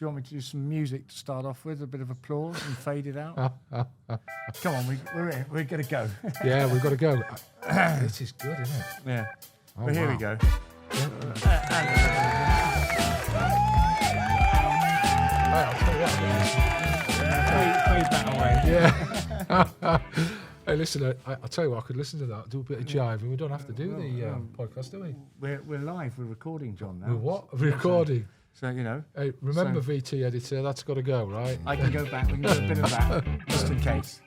you want me to do some music to start off with? A bit of applause and fade it out? Come on, we're in. We're going to go. Yeah, we've got to go. This is good, isn't it? Yeah. Oh, Well, here we wow. go. Right, I'll tell you that. Fade that away. Yeah. Hey, listen, I'll tell you what, I could listen to that, do a bit of jive, and we don't have to do the podcast, do we? We're live. We're recording, John, now. We're what? Recording. So, you know. Hey, remember VT editor, that's got to go, right? I can go back. We can do a bit of that, just in case.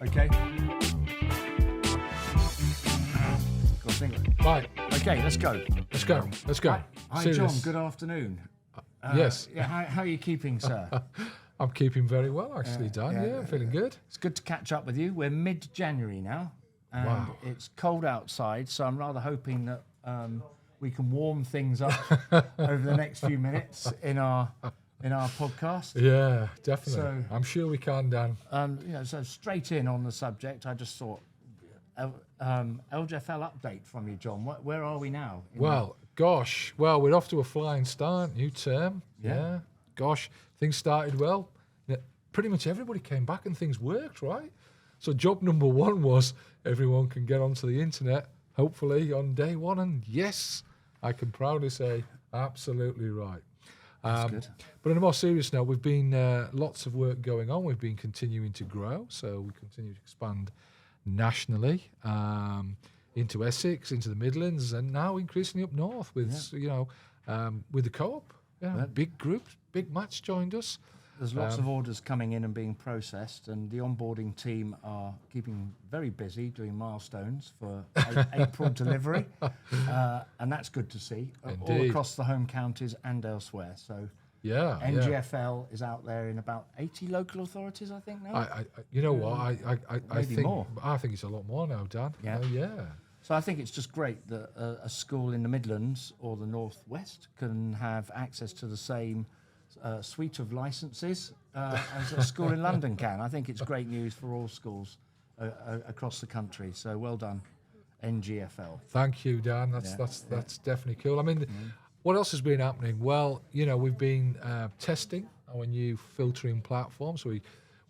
Okay? Got to think. Right, Okay, let's go. let's go. Let's go. Hi, Serious. John. Good afternoon. Yes. Yeah, how are you keeping, sir? I'm keeping very well, actually, Dan. yeah, Yeah, I'm feeling good. It's good to catch up with you. We're mid-January now, and Wow. it's cold outside, so I'm rather hoping that we can warm things up over the next few minutes in our podcast. Yeah, definitely. So- I'm sure we can, Dan. So straight in on the subject, I just thought LGfL update from you, John. Where are we now? Well, gosh. Well, we're off to a flying start. New term. Yeah. Yeah. Gosh, things started well. Yeah, pretty much everybody came back and things worked, right? So job number one was everyone can get onto the internet, hopefully on day one. And yes, I can proudly say absolutely right. That's good. But on a more serious note, we've been lots of work going on. We've been continuing to grow. So we continue to expand nationally into Essex, into the Midlands, and now increasingly up north with with the co-op. Yeah, big groups, big Matt's joined us. There's lots of orders coming in and being processed, and the onboarding team are keeping very busy doing milestones for April delivery, and that's good to see all Indeed. across the home counties and elsewhere. So Yeah, yeah. NGfL is out there in about 80 local authorities, I think now. You know what? I Maybe think more. I think it's a lot more now, Dan. Yeah. Yeah. So I think it's just great that a school in the Midlands or the Northwest can have access to the same suite of licences as a school in London can. I think it's great news for all schools across the country. So well done, NGfL. Thank you, Dan. That's definitely cool. I mean, what else has been happening? Well, we've been testing our new filtering platform. So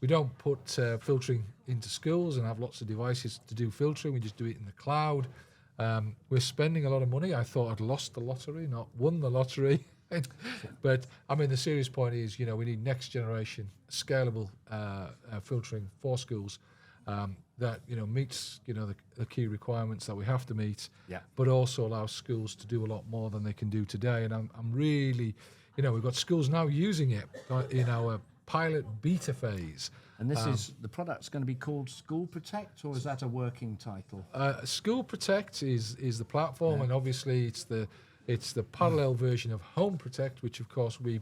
we don't put filtering into schools and have lots of devices to do filtering. We just do it in the cloud. We're spending a lot of money. I thought I'd lost the lottery, not won the lottery. But I mean, the serious point is, we need next generation scalable filtering for schools that meets the key requirements that we have to meet, but also allows schools to do a lot more than they can do today. And I'm really, we've got schools now using it in our pilot beta phase. And this is the product's going to be called School Protect, or is that a working title? School Protect is the platform, and obviously it's the parallel version of Home Protect, which of course we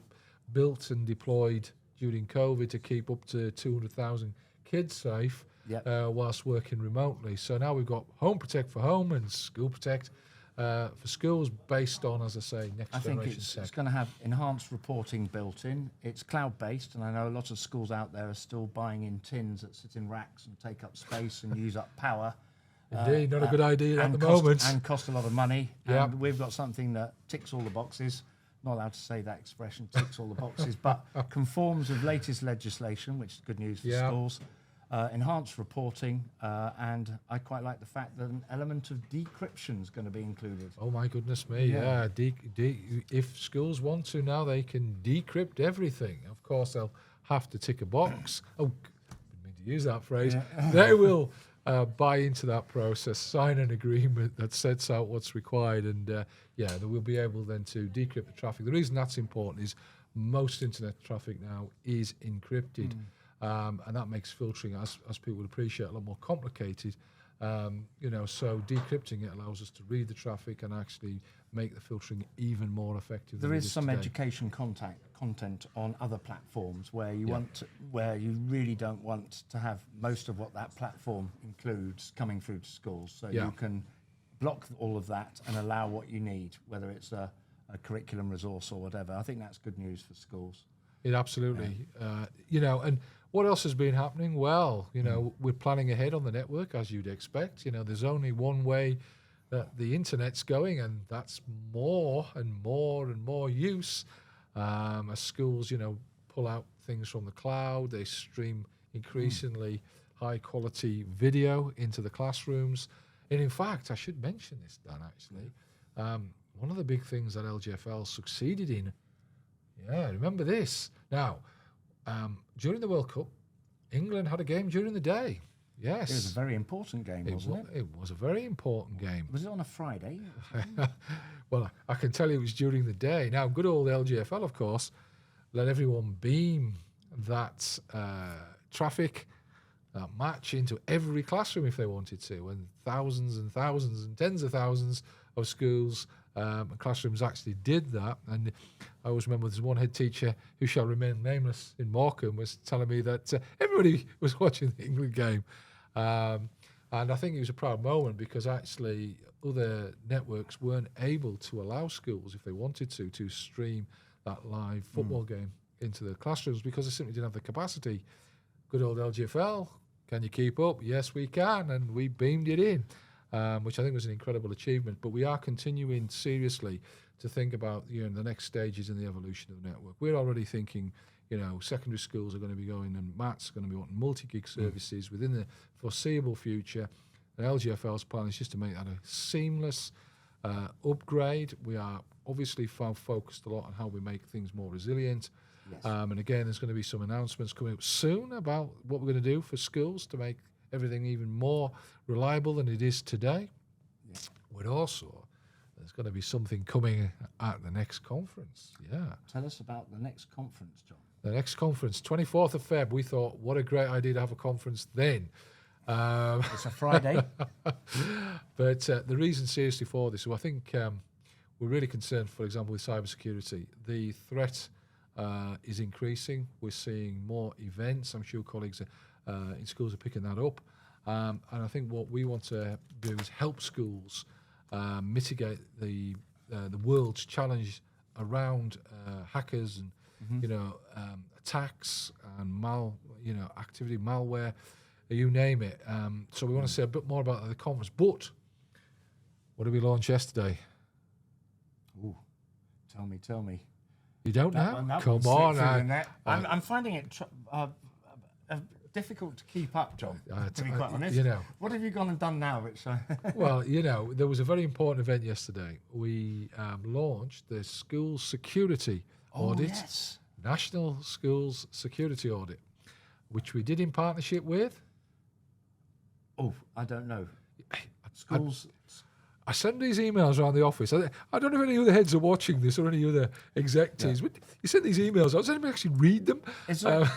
built and deployed during COVID to keep up to 200,000 kids safe whilst working remotely. So now we've got Home Protect for home and School Protect for schools based on, as I say, next I think generation it's tech. going to have enhanced reporting built in. It's cloud-based, and I know a lot of schools out there are still buying in tins that sit in racks and take up space and use up power. Indeed, not a good idea at the cost, moment. And cost a lot of money. Yeah. And we've got something that ticks all the boxes. Not allowed to say that expression, ticks all the boxes, but conforms with latest legislation, which is good news for schools. Enhanced reporting, and I quite like the fact that an element of decryption is going to be included. Oh my goodness me! Yeah, if schools want to now, they can decrypt everything. Of course, they'll have to tick a box. Oh, didn't mean to use that phrase. Yeah. They will buy into that process, sign an agreement that sets out what's required, and they will be able then to decrypt the traffic. The reason that's important is most internet traffic now is encrypted. And that makes filtering, as people would appreciate, a lot more complicated. So decrypting it allows us to read the traffic and actually make the filtering even more effective. There than is it is some today. education content on other platforms where where you really don't want to have most of what that platform includes coming through to schools. So you can block all of that and allow what you need, whether it's a curriculum resource or whatever. I think that's good news for schools. It absolutely, and what else has been happening? Well, we're planning ahead on the network, as you'd expect. There's only one way that the internet's going, and that's more and more and more use. As schools, pull out things from the cloud, they stream increasingly high-quality video into the classrooms. And in fact, I should mention this, Dan, actually. One of the big things that LGfL succeeded in, remember this. Now, during the World Cup, England had a game during the day. Yes. It was a very important game, wasn't it? It was a very important game. Was it on a Friday? Well, I can tell you it was during the day. Now, good old LGfL, of course, let everyone beam that traffic, that match into every classroom if they wanted to. And thousands and thousands and tens of thousands of schools and classrooms actually did that. And I always remember there's one head teacher who shall remain nameless in Morecambe was telling me that everybody was watching the England game. And I think it was a proud moment because actually other networks weren't able to allow schools, if they wanted to stream that live football game into the classrooms because they simply didn't have the capacity. Good old LGfL, can you keep up? Yes, we can, and we beamed it in, which I think was an incredible achievement. But we are continuing seriously to think about the next stages in the evolution of the network. We're already thinking, secondary schools are going to be going, and Matt's going to be wanting multi-gig services within the foreseeable future. And LGfL's plan is just to make that a seamless upgrade. We are obviously focused a lot on how we make things more resilient. Yes. And again, there's going to be some announcements coming up soon about what we're going to do for schools to make everything even more reliable than it is today. Yeah. But also, there's going to be something coming at the next conference. Yeah. Tell us about the next conference, John. The next conference, 24th of Feb. We thought, what a great idea to have a conference then. It's a Friday. But the reason seriously for this, so I think we're really concerned, for example, with cybersecurity. The threat is increasing. We're seeing more events. I'm sure colleagues in schools are picking that up. And I think what we want to do is help schools mitigate the world's challenge around hackers and attacks and activity, malware, you name it. So we want to say a bit more about the conference. But what did we launch yesterday? Ooh, tell me. You don't know? Come on. I'm finding it difficult to keep up, John, to be quite honest. What have you gone and done now? Well, there was a very important event yesterday. We launched the School Security Audit, yes. National Schools Security Audit, which we did in partnership with... Oh, I don't know. Schools... I send these emails around the office. I don't know if any other heads are watching this or any other executives. Yeah. You send these emails out. Does anybody actually read them? Is there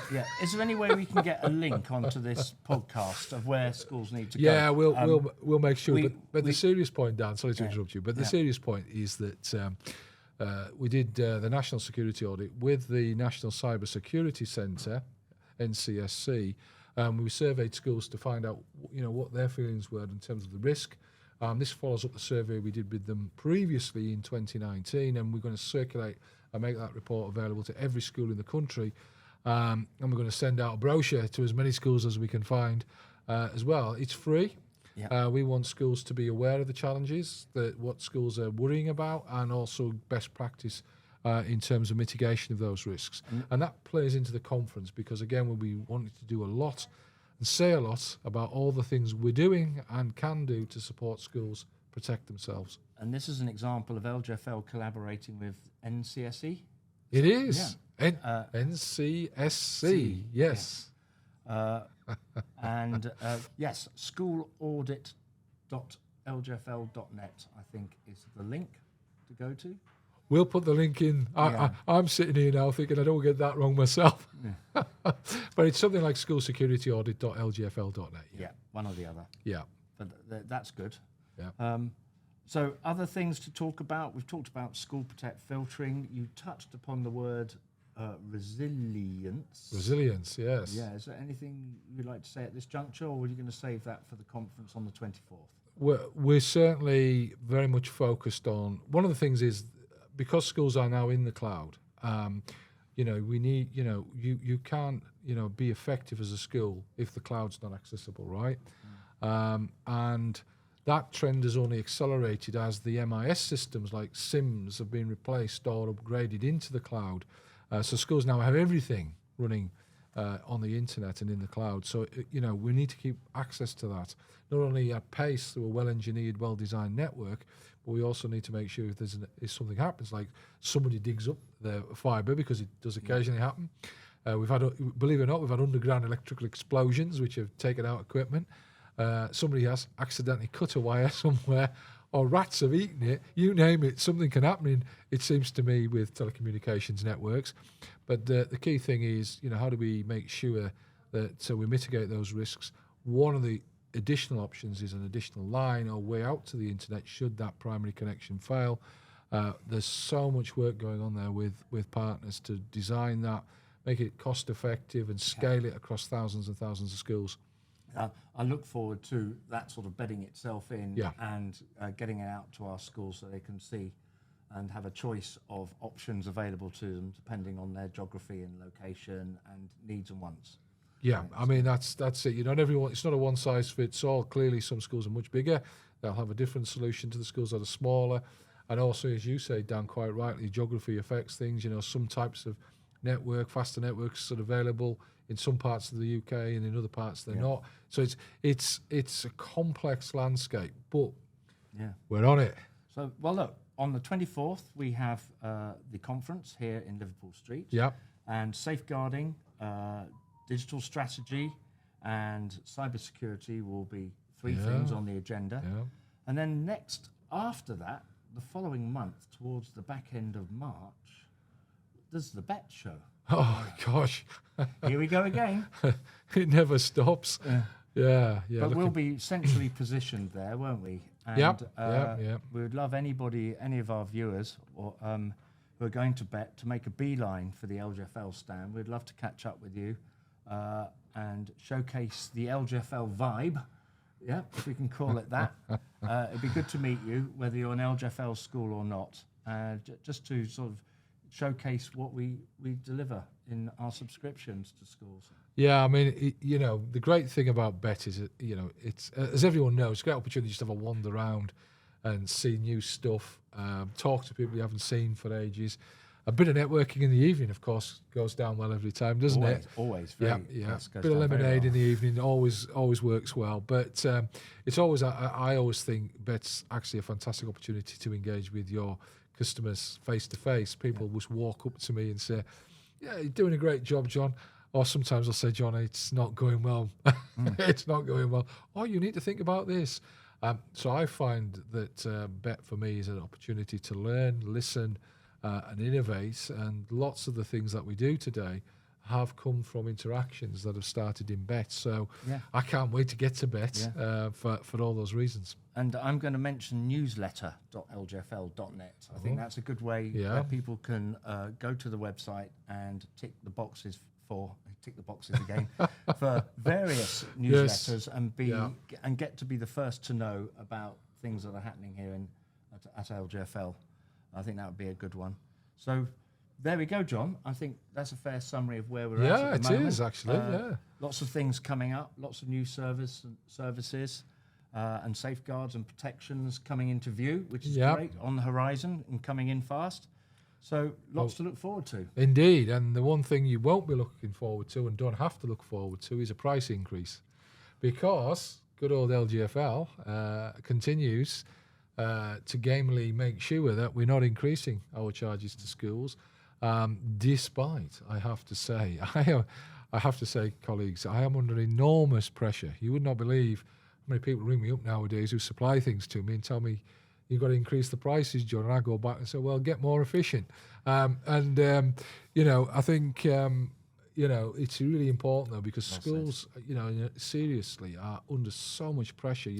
any way we can get a link onto this podcast of where schools need to go? Yeah, we'll make sure. But the serious point, Dan, sorry to interrupt you, but the serious point is that we did the National Security Audit with the National Cyber Security Centre, NCSC. We surveyed schools to find out, what their feelings were in terms of the risk. This follows up the survey we did with them previously in 2019, and we're going to circulate and make that report available to every school in the country. And we're going to send out a brochure to as many schools as we can find as well. It's free. Yeah. We want schools to be aware of the challenges, what schools are worrying about, and also best practice in terms of mitigation of those risks. And that plays into the conference because, again, we'll be wanting to do a lot and say a lot about all the things we're doing and can do to support schools protect themselves. And this is an example of LGfL collaborating with NCSE? It is. Yeah. NCSC, yes. Yeah. And yes, schoolaudit.lgfl.net, I think, is the link to go to. We'll put the link in. I'm sitting here now thinking I don't get that wrong myself. Yeah. But it's something like schoolsecurityaudit.lgfl.net. Yeah, one or the other. Yeah. But that's good. Yeah. So other things to talk about. We've talked about School Protect filtering. You touched upon the word resilience. Resilience, yes. Yeah. Is there anything you'd like to say at this juncture, or were you going to save that for the conference on the 24th? We're certainly very much focused on... One of the things is, because schools are now in the cloud, we need, you can't, be effective as a school if the cloud's not accessible, right? And that trend has only accelerated as the MIS systems like SIMs have been replaced or upgraded into the cloud. So schools now have everything running on the internet and in the cloud. So, we need to keep access to that, not only at pace through a well-engineered, well-designed network, but we also need to make sure if something happens, like somebody digs up the fibre, because it does occasionally happen. We've had, believe it or not, we've had underground electrical explosions which have taken out equipment. Somebody has accidentally cut a wire somewhere, or rats have eaten it. You name it, something can happen, it seems to me, with telecommunications networks. But the key thing is, how do we make sure that we mitigate those risks? One of the additional options is an additional line or way out to the internet should that primary connection fail. There's so much work going on there with partners to design that, make it cost effective and scale it across thousands and thousands of schools. I look forward to that sort of bedding itself in and getting it out to our schools so they can see and have a choice of options available to them depending on their geography and location and needs and wants. Yeah, I mean, that's it. Not everyone, it's not a one size fits all. Clearly some schools are much bigger. They'll have a different solution to the schools that are smaller. And also, as you say, Dan, quite rightly, geography affects things. Some types of faster networks are available in some parts of the UK and in other parts they're not. So it's a complex landscape, but we're on it. So, well, look, on the 24th, we have the conference here in Liverpool Street. Yep. And safeguarding, digital strategy and cybersecurity will be three things on the agenda. Yeah. And then after that, the following month, towards the back end of March, there's the Bet Show. Oh, gosh. Here we go again. It never stops. Yeah. But we'll be centrally positioned there, won't we? And yep. we would love any of our viewers or who are going to Bet to make a beeline for the LGfL stand. We'd love to catch up with you and showcase the LGfL vibe, if we can call it that. It'd be good to meet you, whether you're an LGfL school or not, just to sort of showcase what we deliver in our subscriptions to schools. Yeah, I mean, the great thing about Bet is, it's as everyone knows, it's a great opportunity just to have a wander around and see new stuff, talk to people you haven't seen for ages. A bit of networking in the evening, of course, goes down well every time, doesn't it? Always. Yeah. Bit of lemonade in the evening always works well. But it's always, I always think Bet's actually a fantastic opportunity to engage with your customers face to face. People just walk up to me and say, "Yeah, you're doing a great job, John." Or sometimes I'll say, "John, it's not going well. It's not going well. Oh, you need to think about this." So I find that Bet for me is an opportunity to learn, listen, and innovate. And lots of the things that we do today have come from interactions that have started in Bet. So I can't wait to get to Bet for all those reasons. And I'm going to mention newsletter.lgfl.net. I think that's a good way where people can go to the website and tick the boxes again for various newsletters and get to be the first to know about things that are happening here at LGfL. I think that would be a good one. So there we go, John. I think that's a fair summary of where we're at the moment. Yeah, it is actually. Lots of things coming up, lots of new services and safeguards and protections coming into view, which is great, on the horizon and coming in fast. So lots to look forward to. Indeed, and the one thing you won't be looking forward to and don't have to look forward to is a price increase, because good old LGfL continues to gamely make sure that we're not increasing our charges to schools, despite, I have to say, colleagues, I am under enormous pressure. You would not believe how many people ring me up nowadays who supply things to me and tell me, "You've got to increase the prices, John." And I go back and say, "Well, get more efficient." I think, it's really important, though, because schools, seriously are under so much pressure.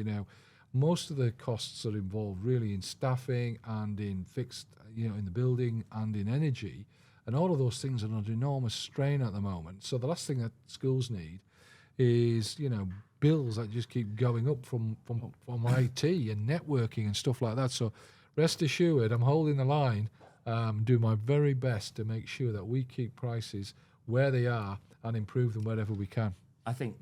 Most of the costs are involved really in staffing and in fixed, in the building and in energy. And all of those things are under enormous strain at the moment. So the last thing that schools need is, bills that just keep going up from IT and networking and stuff like that. So rest assured, I'm holding the line, doing my very best to make sure that we keep prices where they are and improve them wherever we can. I think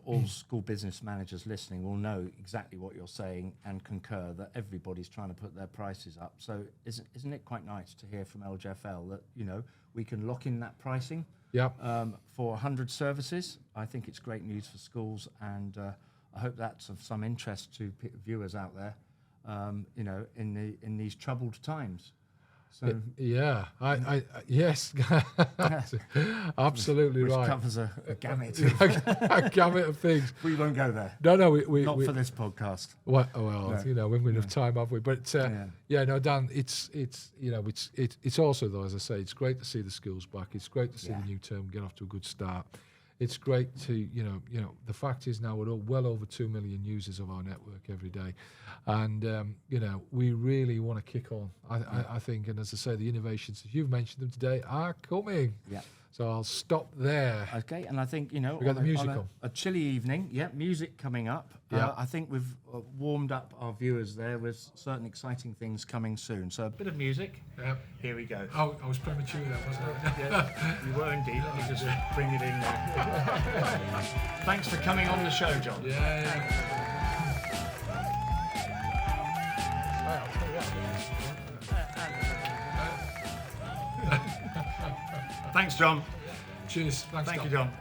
all school business managers listening will know exactly what you're saying and concur that everybody's trying to put their prices up. So isn't it quite nice to hear from LGfL that, you know, we can lock in that pricing for 100 services? I think it's great news for schools, and I hope that's of some interest to viewers out there, you know, in these troubled times. So yes, absolutely which right. covers a gamut a gamut of things. We won't go there. No, we not for this podcast. Well, you know, we haven't enough time, have we? But no, Dan, it's you know, it's also, though, as I say, it's great to see the schools back. It's great to see the new term get off to a good start. It's great to, you know, the fact is now we're well over 2 million users of our network every day. And, you know, we really want to kick on, I think. And as I say, the innovations, as you've mentioned them today, are coming. Yeah. So I'll stop there. Okay, and I think, you know, we got the music on. A chilly evening, music coming up. I think we've warmed up our viewers there with certain exciting things coming soon. So a bit of music. Here we go. Oh, I was premature there, wasn't I? You were indeed. Let me just bring it in there. Thanks for coming on the show, John. Thanks, John. Cheers. Thank you, John.